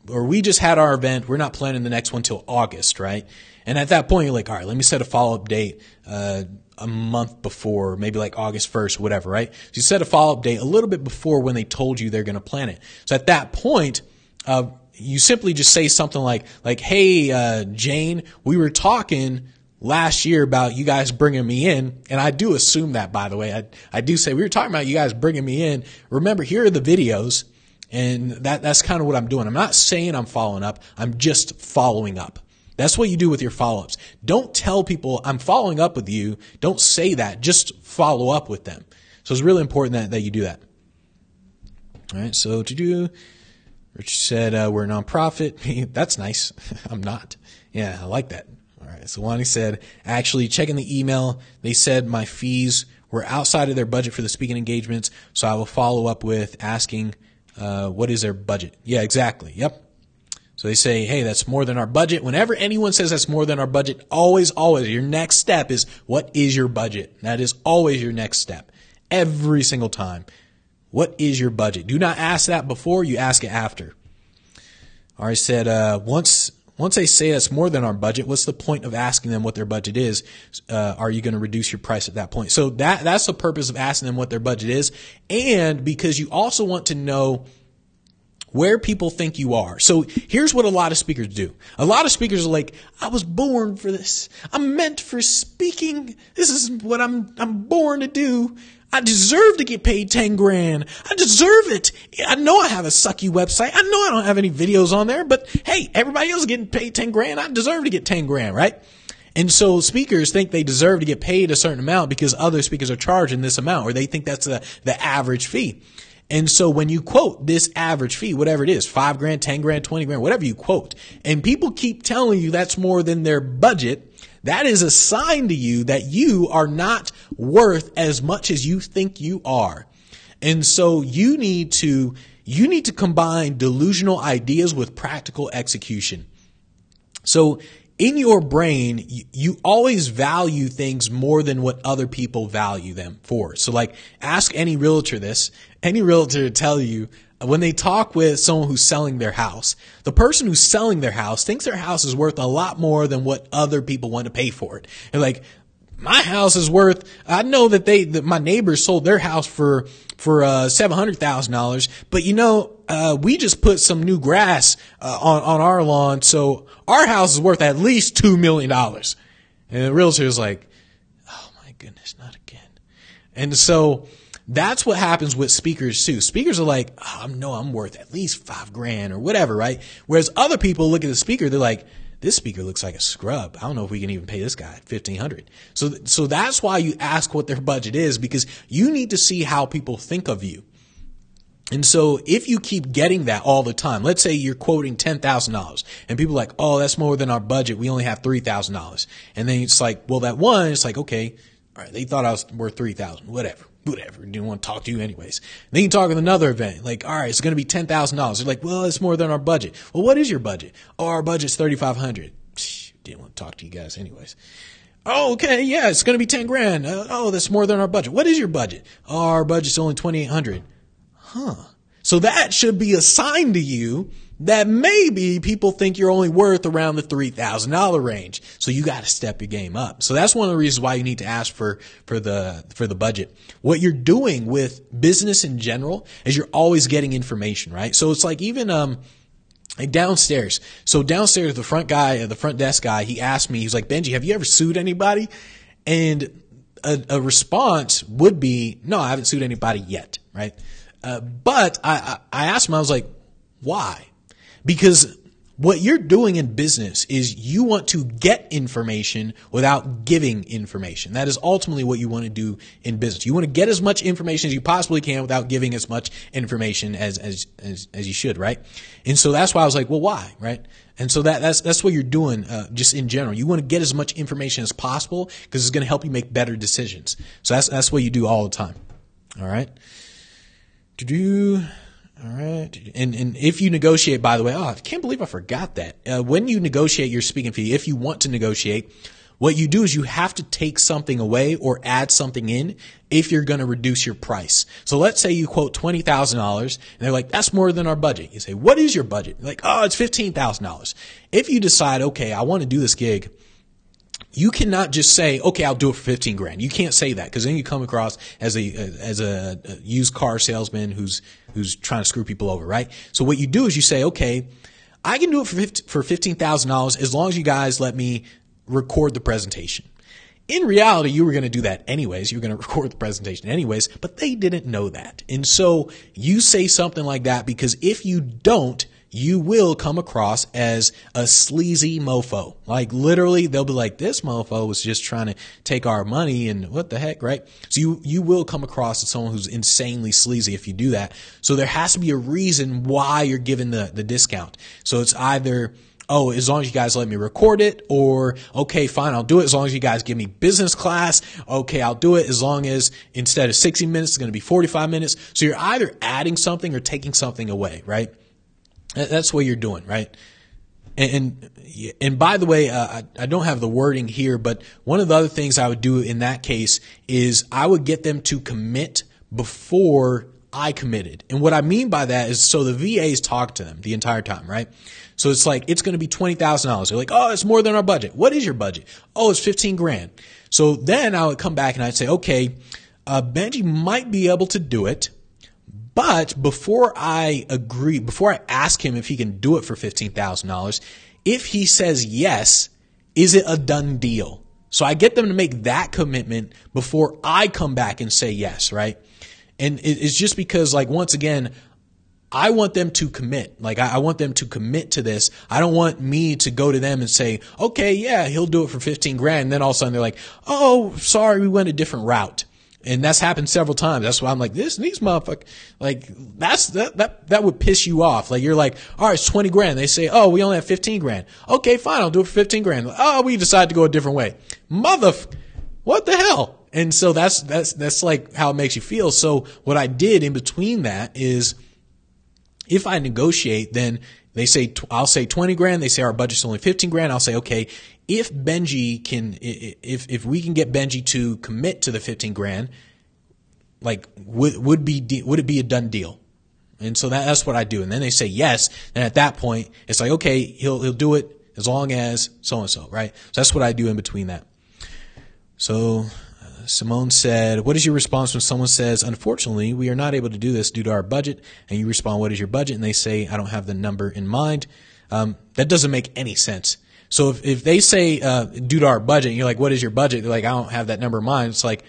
we just had our event, we're not planning the next one till August, right? And at that point, you're like, all right, let me set a follow-up date, a month before, maybe like August 1st, whatever, right? So you set a follow-up date a little bit before when they told you they're going to plan it. So at that point, you simply just say something like, hey, Jane, we were talking last year about you guys bringing me in. And I do assume that, by the way, I do say we were talking about you guys bringing me in. Remember, here are the videos. And that's kind of what I'm doing. I'm not saying I'm following up. I'm just following up. That's what you do with your follow-ups. Don't tell people I'm following up with you. Don't say that. Just follow up with them. So it's really important that you do that. All right. So Rich said, we're a nonprofit. That's nice. I'm not. Yeah, I like that. All right. So Wani said, actually checking the email, they said my fees were outside of their budget for the speaking engagements. So I will follow up with asking, what is their budget? Yeah, exactly. Yep. So they say, hey, that's more than our budget. Whenever anyone says that's more than our budget, always, your next step is, what is your budget? That is always your next step. Every single time. What is your budget? Do not ask that before, you ask it after. All right, said, once they say that's more than our budget, what's the point of asking them what their budget is? Are you going to reduce your price at that point? So that's the purpose of asking them what their budget is. And because you also want to know where people think you are. So here's what a lot of speakers do. A lot of speakers are like, I was born for this. I'm meant for speaking. This is what I'm born to do. I deserve to get paid 10 grand. I deserve it. I know I have a sucky website. I know I don't have any videos on there, but hey, everybody else is getting paid 10 grand. I deserve to get 10 grand, right? And so speakers think they deserve to get paid a certain amount because other speakers are charging this amount, or they think that's the average fee. And so when you quote this average fee, whatever it is, 5 grand, 10 grand, 20 grand, whatever you quote, and people keep telling you that's more than their budget, that is a sign to you that you are not worth as much as you think you are. And so you need to combine delusional ideas with practical execution. So in your brain, you always value things more than what other people value them for. So like, ask any realtor this. Any realtor will tell you, when they talk with someone who's selling their house, the person who's selling their house thinks their house is worth a lot more than what other people want to pay for it. They're like, my house is worth, I know that my neighbors sold their house for $700,000, but we just put some new grass on our lawn, so our house is worth at least $2 million. And the realtor is like, oh my goodness, not again. And so that's what happens with speakers too. Speakers are like, I'm worth at least 5 grand or whatever, right? Whereas other people look at the speaker, they're like, this speaker looks like a scrub. I don't know if we can even pay this guy $1,500. So that's why you ask what their budget is, because you need to see how people think of you. And so if you keep getting that all the time, let's say you're quoting $10,000 and people are like, oh, that's more than our budget. We only have $3,000. And then it's like, well, that one, it's like, okay, all right, they thought I was worth $3,000, whatever, didn't want to talk to you anyways. Then you talk at another event, like, all right, it's going to be $10,000. They're like, well, it's more than our budget. Well, what is your budget? Oh, our budget's $3,500. Didn't want to talk to you guys anyways. Oh, okay, yeah, it's going to be 10 grand. Oh, that's more than our budget. What is your budget? Oh, our budget's only 2,800. Huh. So that should be a sign to you that maybe people think you're only worth around the $3,000 range. So you got to step your game up. So that's one of the reasons why you need to ask for the budget. What you're doing with business in general is you're always getting information, right? So it's like even, like downstairs. So downstairs, the front desk guy, he asked me, he's like, Benji, have you ever sued anybody? And a response would be, no, I haven't sued anybody yet, right? But I asked him, I was like, why? Because what you're doing in business is you want to get information without giving information. That is ultimately what you want to do in business. You want to get as much information as you possibly can without giving as much information as you should, right? And so that's why I was like, well, why, right? And so that's what you're doing, just in general. You want to get as much information as possible because it's going to help you make better decisions. So that's what you do all the time. All right. All right. And if you negotiate, by the way, I can't believe I forgot that. When you negotiate your speaking fee, if you want to negotiate, what you do is you have to take something away or add something in if you're going to reduce your price. So let's say you quote $20,000 and they're like, that's more than our budget. You say, what is your budget? You're like, oh, it's $15,000. If you decide, okay, I want to do this gig, you cannot just say, okay, I'll do it for 15 grand. You can't say that because then you come across as a used car salesman who's trying to screw people over, right? So what you do is you say, okay, I can do it for $15,000 as long as you guys let me record the presentation. In reality, you were going to do that anyways. You were going to record the presentation anyways, but they didn't know that. And so you say something like that because if you don't, you will come across as a sleazy mofo. Like literally, they'll be like, this mofo was just trying to take our money and what the heck, right? So you will come across as someone who's insanely sleazy if you do that. So there has to be a reason why you're given the discount. So it's either oh, as long as you guys let me record it, or okay, fine, I'll do it as long as you guys give me business class. Okay, I'll do it as long as instead of 60 minutes, it's going to be 45 minutes. So you're either adding something or taking something away, right? That's what you're doing, right? And by the way, I don't have the wording here, but one of the other things I would do in that case is I would get them to commit before I committed. And what I mean by that is, so the VAs talk to them the entire time, right? So it's like, it's going to be $20,000. They're like, oh, it's more than our budget. What is your budget? Oh, it's 15 grand. So then I would come back and I'd say, okay, Benji might be able to do it. But before I ask him if he can do it for $15,000, if he says yes, is it a done deal? So I get them to make that commitment before I come back and say yes, right? And it's just because, like, once again, I want them to commit. Like, I want them to commit to this. I don't want me to go to them and say, okay, yeah, he'll do it for 15 grand. And then all of a sudden they're like, oh, sorry, we went a different route. And that's happened several times. That's why I'm like, these motherfuckers, like, that would piss you off. Like, you're like, all right, it's 20 grand. They say, oh, we only have 15 grand. Okay, fine. I'll do it for 15 grand. Oh, we decided to go a different way. What the hell? And so that's like how it makes you feel. So what I did in between that is, if I negotiate, then they say, I'll say 20 grand. They say our budget's only 15 grand. I'll say, okay, if Benji can, if we can get Benji to commit to the 15 grand, like, would it be a done deal? And so that's what I do. And then they say yes. And at that point, it's like, okay, he'll do it as long as so-and-so, right? So that's what I do in between that. So Simone said, what is your response when someone says, unfortunately, we are not able to do this due to our budget? And you respond, what is your budget? And they say, I don't have the number in mind. That doesn't make any sense. So if they say, due to our budget, and you're like, what is your budget? They're like, I don't have that number in mind. It's like,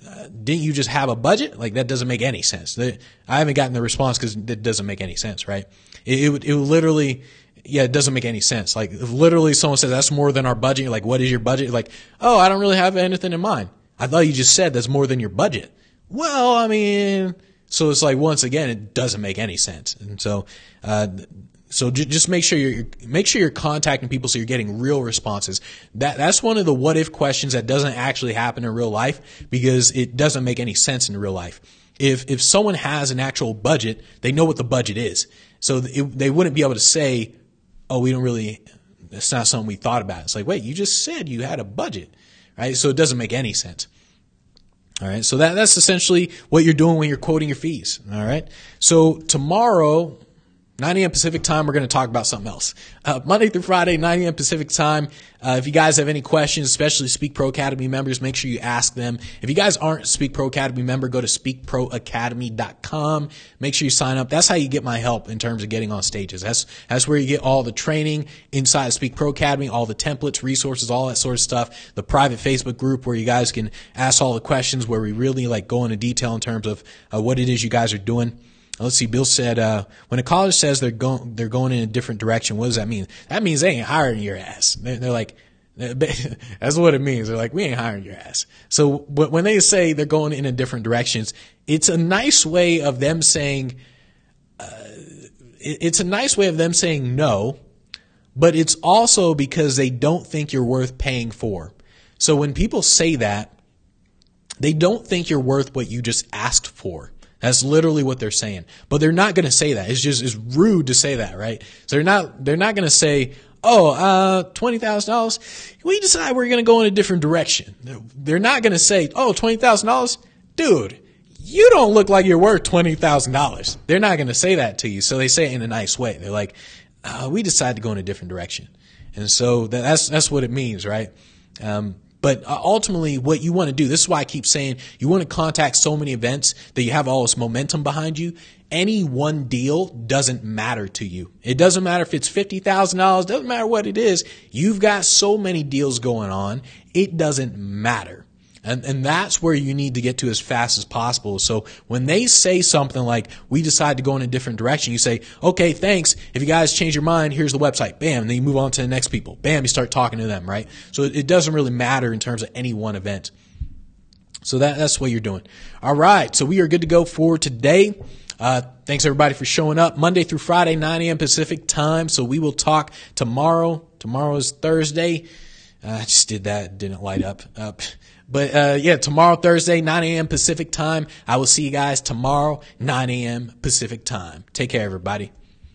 didn't you just have a budget? Like, that doesn't make any sense. I haven't gotten the response because it doesn't make any sense, right? It would literally, yeah, it doesn't make any sense. Like, if literally someone says that's more than our budget, you're like, what is your budget? You're like, oh, I don't really have anything in mind. I thought you just said that's more than your budget. Well, I mean, so it's like, once again, it doesn't make any sense. And so, just make sure you're contacting people so you're getting real responses. That's one of the what if questions that doesn't actually happen in real life because it doesn't make any sense in real life. If someone has an actual budget, they know what the budget is. So they wouldn't be able to say, oh, it's not something we thought about. It's like, wait, you just said you had a budget, right? So it doesn't make any sense. All right. So that's essentially what you're doing when you're quoting your fees. All right. So tomorrow, 9 a.m. Pacific time, we're going to talk about something else. Monday through Friday, 9 a.m. Pacific time. If you guys have any questions, especially Speak Pro Academy members, make sure you ask them. If you guys aren't a Speak Pro Academy member, go to speakproacademy.com. Make sure you sign up. That's how you get my help in terms of getting on stages. That's where you get all the training inside of Speak Pro Academy, all the templates, resources, all that sort of stuff. The private Facebook group where you guys can ask all the questions, where we really like go into detail in terms of what it is you guys are doing. Let's see. Bill said, when a college says they're going in a different direction, what does that mean? That means they ain't hiring your ass. They're like, that's what it means. They're like, we ain't hiring your ass. So when they say they're going in a different directions, it's a nice way of them saying, no, but it's also because they don't think you're worth paying for. So when people say that, they don't think you're worth what you just asked for. That's literally what they're saying. But they're not going to say that. It's rude to say that, right? So they're not going to say, oh, $20,000. We decide we're going to go in a different direction. They're not going to say, oh, $20,000. Dude, you don't look like you're worth $20,000. They're not going to say that to you. So they say it in a nice way. They're like, we decided to go in a different direction. And so that's what it means, right? But ultimately, what you want to do, this is why I keep saying you want to contact so many events that you have all this momentum behind you. Any one deal doesn't matter to you. It doesn't matter if it's $50,000. Doesn't matter what it is. You've got so many deals going on. It doesn't matter. And that's where you need to get to as fast as possible. So when they say something like, we decide to go in a different direction, you say, okay, thanks. If you guys change your mind, here's the website. Bam. And then you move on to the next people. Bam. You start talking to them, right? So it doesn't really matter in terms of any one event. So that's what you're doing. All right. So we are good to go for today. Thanks everybody for showing up Monday through Friday, 9 a.m. Pacific time. So we will talk tomorrow. Tomorrow is Thursday. I just did that. Didn't light up. But yeah, tomorrow, Thursday, 9 a.m. Pacific time. I will see you guys tomorrow, 9 a.m. Pacific time. Take care, everybody.